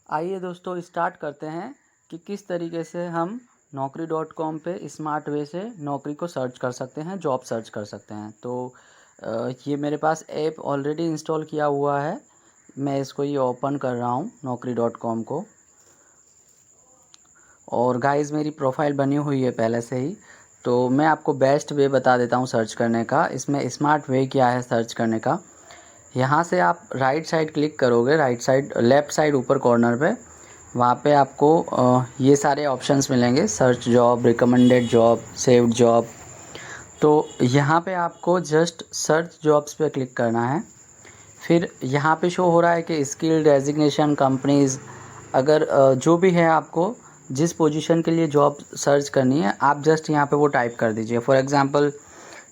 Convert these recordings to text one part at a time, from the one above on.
आइए दोस्तों स्टार्ट करते हैं कि किस तरीके से हम naukri.com पे स्मार्ट वे से नौकरी को सर्च कर सकते हैं, जॉब सर्च कर सकते हैं। तो ये मेरे पास ऐप ऑलरेडी इंस्टॉल किया हुआ है। मैं इसको ये ओपन कर रहा हूँ naukri.com को। और गाइस मेरी प्रोफाइल बनी हुई है पहले से ही। तो मैं आपको बेस्ट वे बता देता हूँ सर्च करने का। इसमें स्मार्ट वे क्या है सर्च करने का। यहाँ से आप राइट साइड क्लिक करोगे, राइट साइड लेफ़्ट साइड ऊपर कॉर्नर पे, वहाँ पे आपको ये सारे ऑप्शंस मिलेंगे, search job, recommended job, saved job. तो यहाँ पे आपको जस्ट सर्च जॉब्स पे क्लिक करना है। फिर यहाँ पे शो हो रहा है कि स्किल, डेजिग्नेशन, कंपनीज़, अगर जो भी है आपको जिस पोजीशन के लिए जॉब सर्च करनी है आप जस्ट यहाँ पे वो टाइप कर दीजिए। फॉर एग्ज़ाम्पल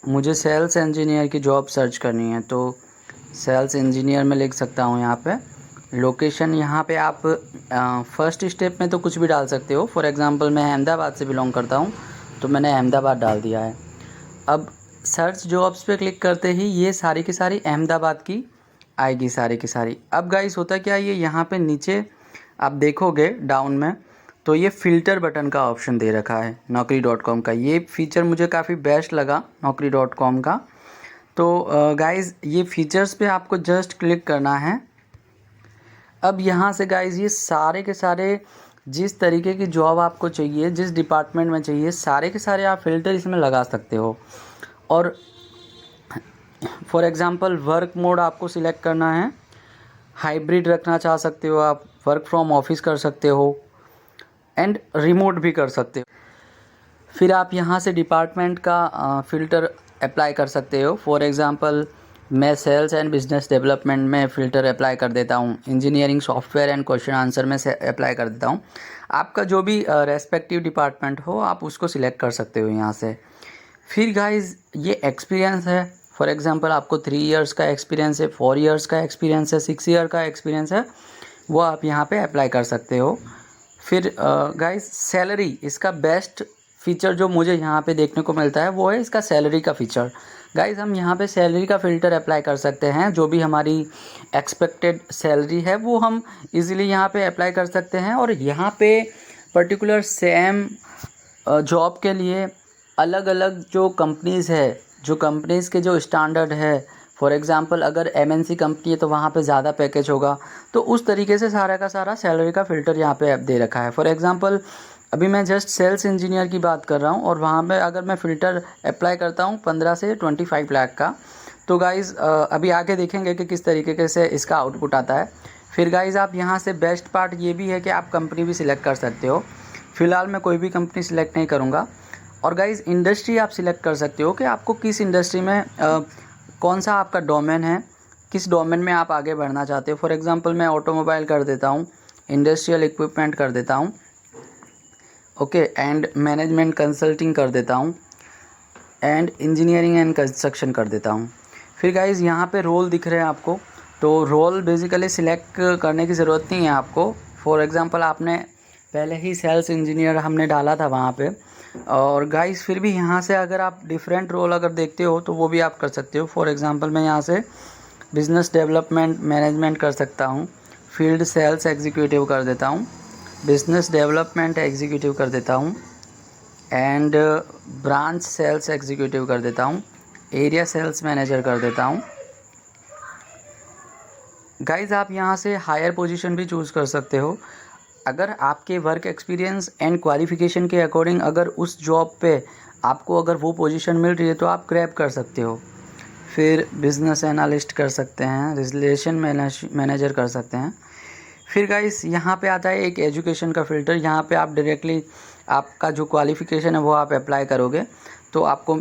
मुझे सेल्स इंजीनियर की जॉब सर्च करनी है तो सेल्स इंजीनियर में लिख सकता हूँ। यहाँ पे लोकेशन, यहाँ पे आप फर्स्ट स्टेप में तो कुछ भी डाल सकते हो। फॉर एग्ज़ाम्पल मैं अहमदाबाद से बिलोंग करता हूँ तो मैंने अहमदाबाद डाल दिया है। अब सर्च जॉब्स पे क्लिक करते ही ये सारी की सारी अहमदाबाद की आएगी, सारी की सारी। अब गाइस होता क्या है, ये यहाँ पे नीचे आप देखोगे डाउन में तो ये फ़िल्टर बटन का ऑप्शन दे रखा है naukri.com का। ये फ़ीचर मुझे काफ़ी बेस्ट लगा naukri.com का। तो गाइस ये फ़ीचर्स पे आपको जस्ट क्लिक करना है। अब यहाँ से गाइस ये सारे के सारे जिस तरीके की जॉब आपको चाहिए, जिस डिपार्टमेंट में चाहिए, सारे के सारे आप फ़िल्टर इसमें लगा सकते हो। और फॉर एग्ज़ाम्पल वर्क मोड आपको सिलेक्ट करना है, हाइब्रिड रखना चाह सकते हो आप, वर्क फ्रॉम ऑफिस कर सकते हो एंड रिमोट भी कर सकते हो। फिर आप यहाँ से डिपार्टमेंट का फ़िल्टर अप्लाई कर सकते हो। फॉर एग्ज़ाम्पल मैं सेल्स एंड बिज़नेस डेवलपमेंट में फ़िल्टर अप्लाई कर देता हूँ, engineering, software and question answer में से अप्लाई कर देता हूँ। आपका जो भी रेस्पेक्टिव डिपार्टमेंट हो आप उसको सिलेक्ट कर सकते हो यहाँ से। फिर गाइस ये एक्सपीरियंस है, फॉर एग्ज़ाम्पल आपको 3 इयर्स का एक्सपीरियंस है, 4 इयर्स का एक्सपीरियंस है, 6 ईयर का एक्सपीरियंस है, वो आप यहाँ पे अप्लाई कर सकते हो। फिर गाइस सैलरी, इसका बेस्ट फ़ीचर जो मुझे यहाँ पे देखने को मिलता है वो है इसका सैलरी का फ़ीचर। गाइस हम यहाँ पे सैलरी का फ़िल्टर अप्लाई कर सकते हैं। जो भी हमारी एक्सपेक्टेड सैलरी है वो हम इजीली यहाँ पे अप्लाई कर सकते हैं। और यहाँ पे पर्टिकुलर सेम जॉब के लिए अलग अलग जो कंपनीज़ है, जो कंपनीज़ के जो स्टैंडर्ड है, फॉर एग्ज़ाम्पल अगर एमएनसी कंपनी है तो वहाँ पे ज़्यादा पैकेज होगा। तो उस तरीके से सारा का सारा सैलरी का फ़िल्टर यहाँ पे दे रखा है। फॉर एग्ज़ाम्पल अभी मैं जस्ट सेल्स इंजीनियर की बात कर रहा हूँ और वहाँ पे अगर मैं फ़िल्टर अप्लाई करता हूँ 15 से 25 लाख का, तो गाइज़ अभी आगे देखेंगे कि किस तरीके से इसका आउटपुट आता है। फिर गाइज़ आप यहाँ से बेस्ट पार्ट ये भी है कि आप कंपनी भी सिलेक्ट कर सकते हो। फ़िलहाल मैं कोई भी कंपनी सिलेक्ट नहीं करूँगा। और गाइज़ इंडस्ट्री आप सिलेक्ट कर सकते हो कि आपको किस इंडस्ट्री में कौन सा आपका डोमेन है, किस डोमेन में आप आगे बढ़ना चाहते हो। फॉर एग्ज़ाम्पल मैं ऑटोमोबाइल कर देता हूँ, इंडस्ट्रियल इक्विपमेंट कर देता हूँ, ओके, एंड मैनेजमेंट कंसल्टिंग कर देता हूँ, एंड इंजीनियरिंग एंड कंस्ट्रक्शन कर देता हूँ। फिर गाइज़ यहाँ पे रोल दिख रहे हैं आपको, तो रोल बेसिकली सिलेक्ट करने की ज़रूरत नहीं है आपको। फॉर एग्ज़ाम्पल आपने पहले ही सेल्स इंजीनियर हमने डाला था वहाँ पे। और गाइस फिर भी यहाँ से अगर आप डिफरेंट रोल अगर देखते हो तो वो भी आप कर सकते हो। फॉर एग्ज़ाम्पल मैं यहाँ से बिज़नेस डेवलपमेंट मैनेजमेंट कर सकता हूँ, फील्ड सेल्स एग्जीक्यूटिव कर देता हूँ, बिज़नेस डेवलपमेंट एग्जीक्यूटिव कर देता हूँ, एंड ब्रांच सेल्स एग्जीक्यूटिव कर देता हूँ, एरिया सेल्स मैनेजर कर देता हूँ। गाइज़ आप यहाँ से हायर पोजीशन भी चूज़ कर सकते हो। अगर आपके वर्क एक्सपीरियंस एंड क्वालिफ़िकेशन के अकॉर्डिंग अगर उस जॉब पे आपको अगर वो पोजीशन मिल रही है तो आप ग्रैब कर सकते हो। फिर बिज़नेस एनालिस्ट कर सकते हैं, रिलेशन मैनेजर कर सकते हैं। फिर गाइस यहाँ पे आता है एक एजुकेशन का फ़िल्टर। यहाँ पे आप डायरेक्टली आपका जो क्वालिफ़िकेशन है वो आप अप्लाई करोगे तो आपको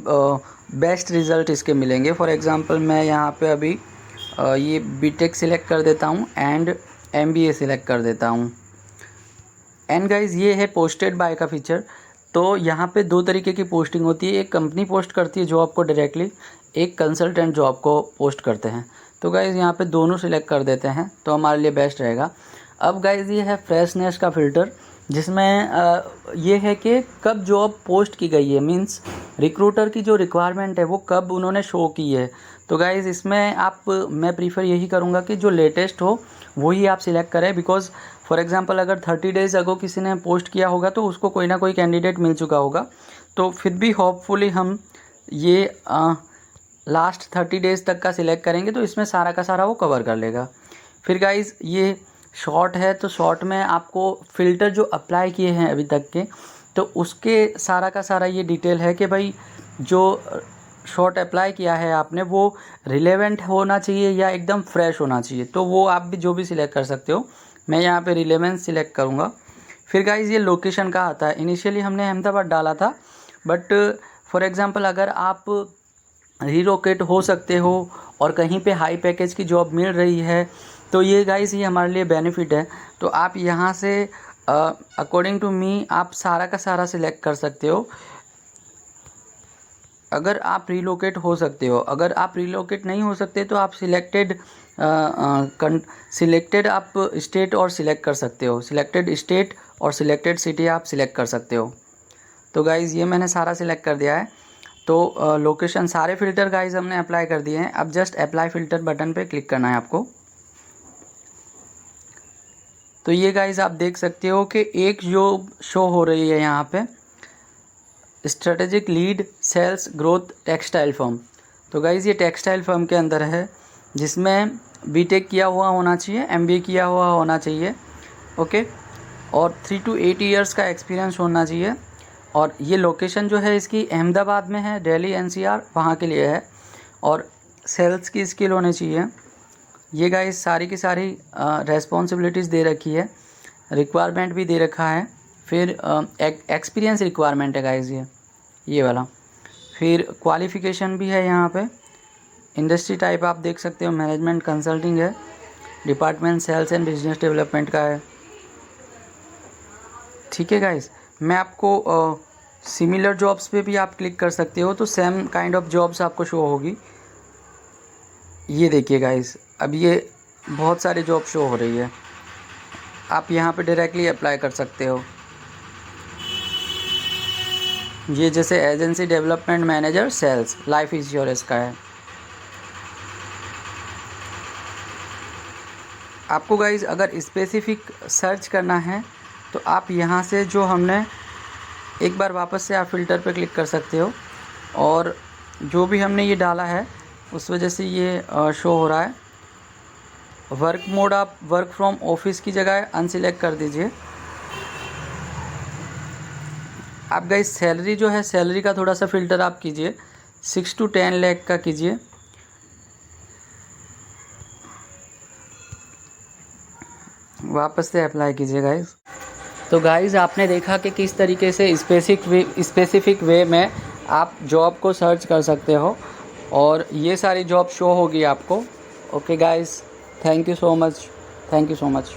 बेस्ट रिज़ल्ट इसके मिलेंगे। फॉर एग्ज़ाम्पल मैं यहाँ पे अभी ये बीटेक सिलेक्ट कर देता हूँ एंड एमबीए सिलेक्ट कर देता हूँ। एंड गाइज़ ये है पोस्टेड बाय का फीचर। तो यहाँ पे 2 तरीके की पोस्टिंग होती है, एक कंपनी पोस्ट करती है जॉब को डायरेक्टली, एक कंसल्टेंट जॉब को पोस्ट करते हैं। तो गाइज़ यहाँ पे दोनों सिलेक्ट कर देते हैं तो हमारे लिए बेस्ट रहेगा। अब गाइज़ ये है फ्रेशनेस का फ़िल्टर, जिसमें ये है कि कब जॉब पोस्ट की गई है, मींस रिक्रूटर की जो रिक्वायरमेंट है वो कब उन्होंने शो की है। तो गाइज़ इसमें मैं प्रीफर यही करूँगा कि जो लेटेस्ट हो वही आप सिलेक्ट करें, बिकॉज़ फॉर एग्ज़ाम्पल अगर 30 डेज़ अगो किसी ने पोस्ट किया होगा तो उसको कोई ना कोई कैंडिडेट मिल चुका होगा, तो फिर भी होपफुली हम ये लास्ट 30 डेज़ तक का सिलेक्ट करेंगे तो इसमें सारा का सारा वो कवर कर लेगा। फिर गाइज़ ये शॉर्ट है, तो शॉर्ट में आपको फ़िल्टर जो अप्लाई किए हैं अभी तक के, तो उसके सारा का सारा ये डिटेल है कि भाई जो शॉर्ट अप्लाई किया है आपने वो रिलेवेंट होना चाहिए या एकदम फ्रेश होना चाहिए, तो वो आप भी जो भी सिलेक्ट कर सकते हो। मैं यहाँ पे रिलेवेंस सिलेक्ट करूँगा। फिर गाइज़ ये लोकेशन का आता है। इनिशियली हमने अहमदाबाद डाला था, बट फॉर एग्ज़ाम्पल अगर आप रिलोकेट हो सकते हो और कहीं पे हाई पैकेज की जॉब मिल रही है, तो ये गाइज़ ये हमारे लिए बेनिफिट है। तो आप यहाँ से अकॉर्डिंग टू मी आप सारा का सारा सिलेक्ट कर सकते हो अगर आप रिलोकेट हो सकते हो। अगर आप रिलोकेट नहीं हो सकते तो आप सिलेक्टेड आप स्टेट और सिलेक्ट कर सकते हो, सिलेक्टेड स्टेट और सिलेक्टेड सिटी आप सिलेक्ट कर सकते हो। तो गाइज़ ये मैंने सारा सिलेक्ट कर दिया है। तो लोकेशन सारे फ़िल्टर गाइज़ हमने अप्लाई कर दिए हैं। अब जस्ट अप्लाई फ़िल्टर बटन पे क्लिक करना है आपको। तो ये गाइज़ आप देख सकते हो कि एक जॉब शो हो रही है यहाँ पे, strategic lead sales growth textile firm. तो गाइज़ ये टेक्सटाइल फर्म के अंदर है, जिसमें बीटेक किया हुआ होना चाहिए, एमबीए किया हुआ होना चाहिए, ओके, और 3 to 8 ईयर्स का एक्सपीरियंस होना चाहिए। और ये लोकेशन जो है इसकी अहमदाबाद में है, दिल्ली एनसीआर वहाँ के लिए है, और सेल्स की स्किल होनी चाहिए। ये गाइस सारी की सारी रेस्पॉन्सिबिलिटीज़ दे रखी है, रिक्वायरमेंट भी दे रखा है। फिर एक्सपीरियंस रिक्वायरमेंट है गाइस ये वाला। फिर क्वालिफ़िकेशन भी है यहाँ पे। इंडस्ट्री टाइप आप देख सकते हो, मैनेजमेंट कंसल्टिंग है, department sales and business development का है। ठीक है गाइस, मैं आपको सिमिलर जॉब्स पे भी आप क्लिक कर सकते हो, तो सेम काइंड ऑफ जॉब्स आपको शो होगी। ये देखिए गाइस, अब ये बहुत सारे जॉब शो हो रही है, आप यहाँ पे डायरेक्टली अप्लाई कर सकते हो। ये जैसे agency development manager sales life insurance का है। आपको गाइज अगर स्पेसिफिक सर्च करना है तो आप यहाँ से जो हमने एक बार वापस से आप फ़िल्टर पे क्लिक कर सकते हो, और जो भी हमने ये डाला है उस वजह से ये शो हो रहा है। वर्क मोड आप वर्क फ्रॉम ऑफिस की जगह अनसिलेक्ट कर दीजिए। आप गाइस सैलरी जो है, सैलरी का थोड़ा सा फ़िल्टर आप कीजिए, 6 to 10 लाख का कीजिए। वापस से अप्लाई कीजिए गाइस। तो गाइस आपने देखा कि किस तरीके से स्पेसिफिक वे में आप जॉब को सर्च कर सकते हो, और ये सारी जॉब शो होगी आपको। Okay guys, thank you so much.